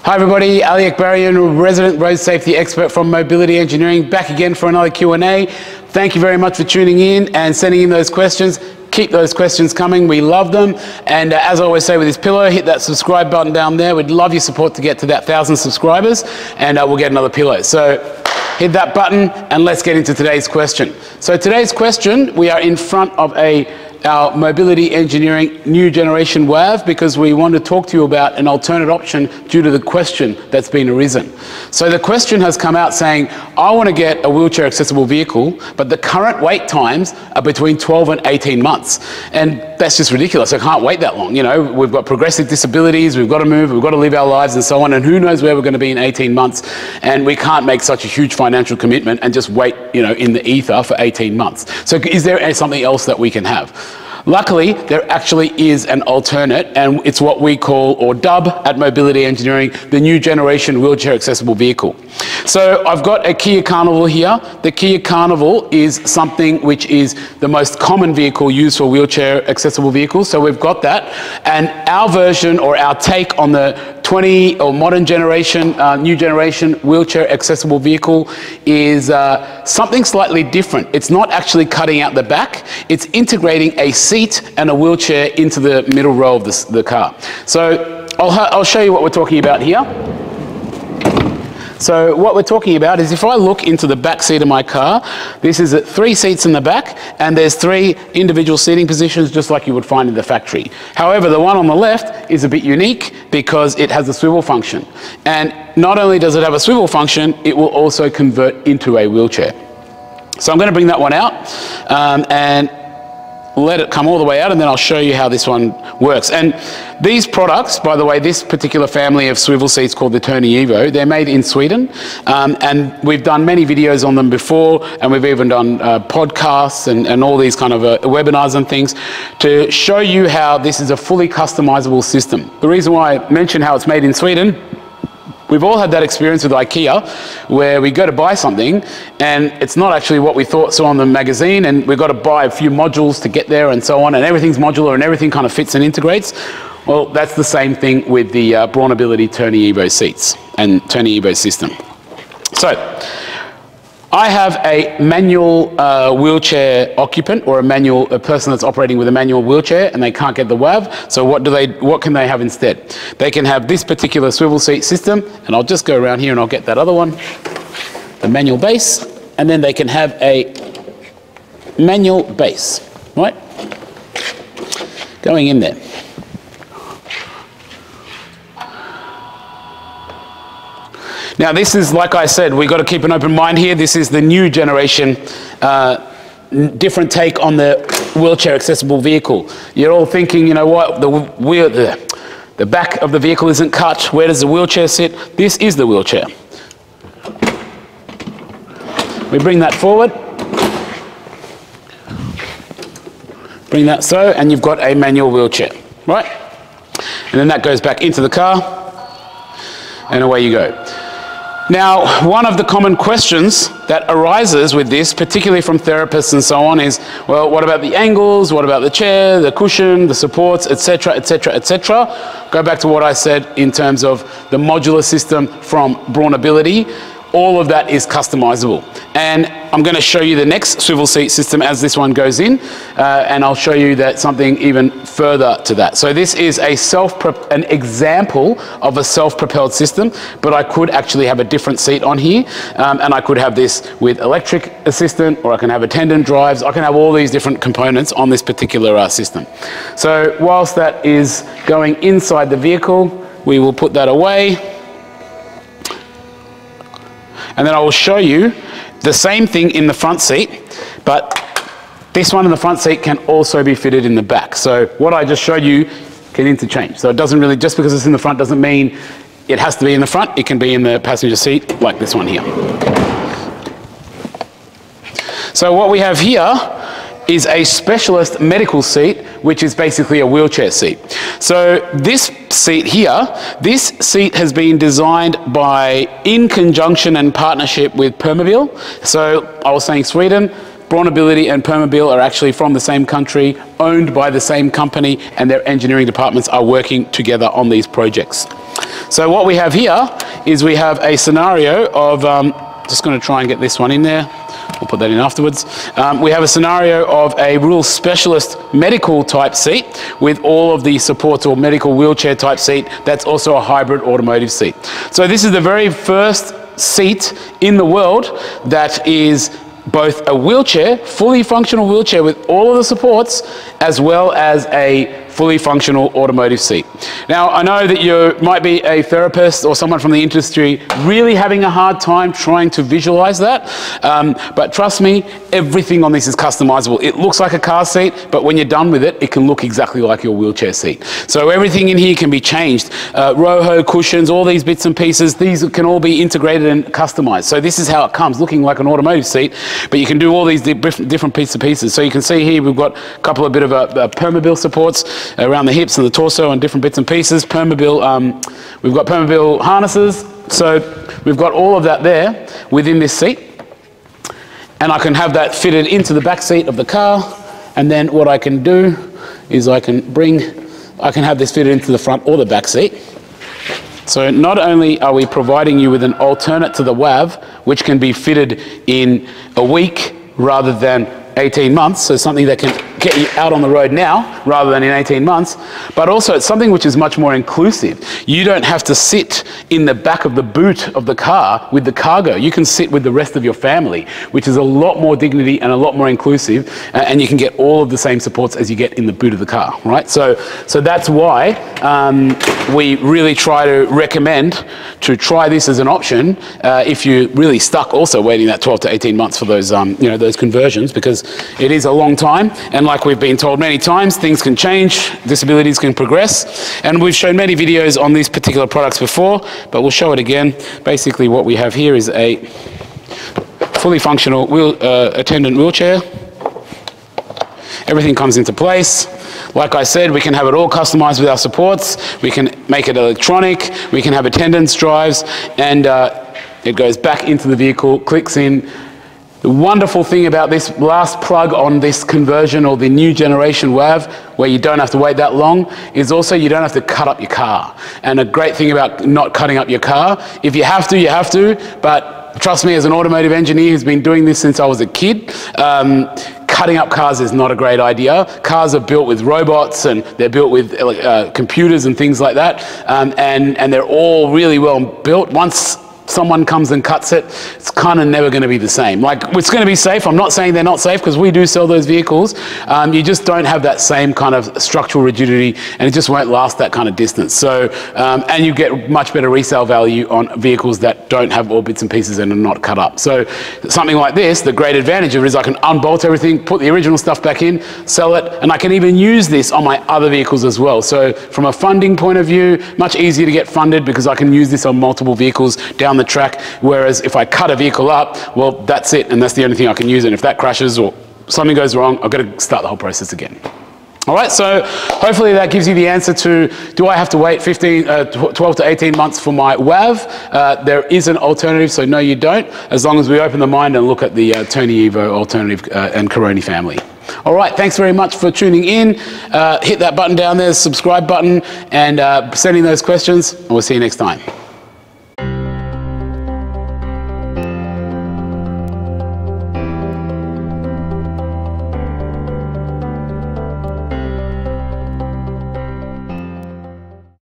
Hi everybody, Ali Akbarian, resident road safety expert from Mobility Engineering, back again for another Q&A. Thank you very much for tuning in and sending in those questions. Keep those questions coming, we love them. And as I always say with this pillow, hit that subscribe button down there. We'd love your support to get to that 1,000 subscribers, and we'll get another pillow. So hit that button and let's get into today's question. So today's question, we are in front of our Mobility Engineering new generation WAV because we want to talk to you about an alternate option due to the question that's been arisen. So the question has come out saying, I want to get a wheelchair accessible vehicle, but the current wait times are between 12 and 18 months. And that's just ridiculous. I can't wait that long. You know, we've got progressive disabilities, we've got to move, we've got to live our lives and so on, and who knows where we're going to be in 18 months. And we can't make such a huge financial commitment and just wait, you know, in the ether for 18 months. So is there something else that we can have? Luckily, there actually is an alternate, and it's what we call, or dub at Mobility Engineering, the new generation wheelchair accessible vehicle. So I've got a Kia Carnival here. The Kia Carnival is something which is the most common vehicle used for wheelchair accessible vehicles. So we've got that, and our version or our take on the modern generation, new generation wheelchair accessible vehicle is something slightly different. It's not actually cutting out the back, it's integrating a seat and a wheelchair into the middle row of the car. So I'll show you what we're talking about here. So what we're talking about is if I look into the back seat of my car, this is 3 seats in the back, and there's 3 individual seating positions just like you would find in the factory. However, the one on the left is a bit unique because it has a swivel function. And not only does it have a swivel function, it will also convert into a wheelchair. So I'm going to bring that one out and let it come all the way out, and then I'll show you how this one works. And these products, by the way, this particular family of swivel seats called the TurniEvo, they're made in Sweden, and we've done many videos on them before, and we've even done podcasts and all these kind of webinars and things to show you how this is a fully customizable system. The reason why I mention how it's made in Sweden, we've all had that experience with IKEA where we go to buy something and it's not actually what we saw on the magazine, and we've got to buy a few modules to get there and so on, and everything's modular and everything kind of fits and integrates. Well, that's the same thing with the Brawnability TurniEvo seats and TurniEvo system. So I have a manual wheelchair occupant or a person that's operating with a manual wheelchair and they can't get the WAV. So what can they have instead? They can have this particular swivel seat system, and I'll just go around here and I'll get that other one, the manual base, and then they can have a manual base, right? Going in there. Now this is, like I said, we've got to keep an open mind here. This is the new generation, different take on the wheelchair accessible vehicle. You're all thinking, you know what, the back of the vehicle isn't cut. Where does the wheelchair sit? This is the wheelchair. We bring that forward. Bring that so, and you've got a manual wheelchair, right? And then that goes back into the car, and away you go. Now, one of the common questions that arises with this, particularly from therapists and so on, is, well, what about the angles? What about the chair, the cushion, the supports, etc., etc., etc.? Go back to what I said in terms of the modular system from Brawnability. All of that is customizable. And I'm going to show you the next swivel seat system as this one goes in, and I'll show you that something even further to that. So this is an example of a self-propelled system, but I could actually have a different seat on here, and I could have this with electric assistant, or I can have attendant drives. I can have all these different components on this particular system. So whilst that is going inside the vehicle, we will put that away. And then I will show you the same thing in the front seat, but this one in the front seat can also be fitted in the back. So what I just showed you can interchange. So it doesn't really, just because it's in the front doesn't mean it has to be in the front. It can be in the passenger seat like this one here. So what we have here is a specialist medical seat, which is basically a wheelchair seat. So this seat here, this seat has been designed in conjunction and partnership with Permobil. So I was saying Sweden, Braunability and Permobil are actually from the same country, owned by the same company, and their engineering departments are working together on these projects. So what we have here is we have a scenario of, just going to try and get this one in there. We'll put that in afterwards. We have a scenario of a real specialist medical type seat with all of the supports, or medical wheelchair type seat that's also a hybrid automotive seat. So this is the very first seat in the world that is both a wheelchair, fully functional wheelchair with all of the supports, as well as a fully functional automotive seat. Now, I know that you might be a therapist or someone from the industry really having a hard time trying to visualize that, but trust me, everything on this is customizable. It looks like a car seat, but when you're done with it, it can look exactly like your wheelchair seat. So everything in here can be changed. Roho cushions, all these bits and pieces, these can all be integrated and customized. So this is how it comes, looking like an automotive seat, but you can do all these different pieces. So you can see here we've got a couple of bit of Permobil supports around the hips and the torso and different bits and pieces. Permobil, we've got Permobil harnesses. So we've got all of that there within this seat. And I can have that fitted into the back seat of the car. And then what I can do is I can have this fitted into the front or the back seat. So not only are we providing you with an alternate to the WAV, which can be fitted in a week rather than 18 months, so something that can get you out on the road now rather than in 18 months, but also it's something which is much more inclusive. You don't have to sit in the back of the boot of the car with the cargo. You can sit with the rest of your family, which is a lot more dignity and a lot more inclusive, and you can get all of the same supports as you get in the boot of the car, right? So that's why we really try to recommend to try this as an option if you're really stuck also waiting that 12 to 18 months for those, those conversions, because it is a long time, and like we've been told many times, things can change, disabilities can progress, and we've shown many videos on these particular products before, but we'll show it again. Basically what we have here is a fully functional attendant wheelchair. Everything comes into place. Like I said, we can have it all customized with our supports, we can make it electronic, we can have attendance drives, and it goes back into the vehicle, clicks in. The wonderful thing about this last plug on this conversion, or the new generation WAV, where you don't have to wait that long, is also you don't have to cut up your car. And a great thing about not cutting up your car, if you have to, you have to, but trust me, as an automotive engineer who's been doing this since I was a kid, cutting up cars is not a great idea. Cars are built with robots, and they're built with computers and things like that, and they're all really well built. Once someone comes and cuts it, it's kind of never going to be the same. Like, it's going to be safe. I'm not saying they're not safe, because we do sell those vehicles. You just don't have that same kind of structural rigidity, and it just won't last that kind of distance. So, and you get much better resale value on vehicles that don't have all bits and pieces and are not cut up. So something like this, the great advantage of it is I can unbolt everything, put the original stuff back in, sell it, and I can even use this on my other vehicles as well. So from a funding point of view, much easier to get funded, because I can use this on multiple vehicles down the track, whereas if I cut a vehicle up, well, that's it, and that's the only thing I can use, and if that crashes or something goes wrong, I've got to start the whole process again. All right, so hopefully that gives you the answer to, do I have to wait 12 to 18 months for my WAV? There is an alternative, so no, you don't, as long as we open the mind and look at the Tony Evo alternative and Caroni family. All right, thanks very much for tuning in. Hit that button down there, the subscribe button, and sending those questions, and we'll see you next time.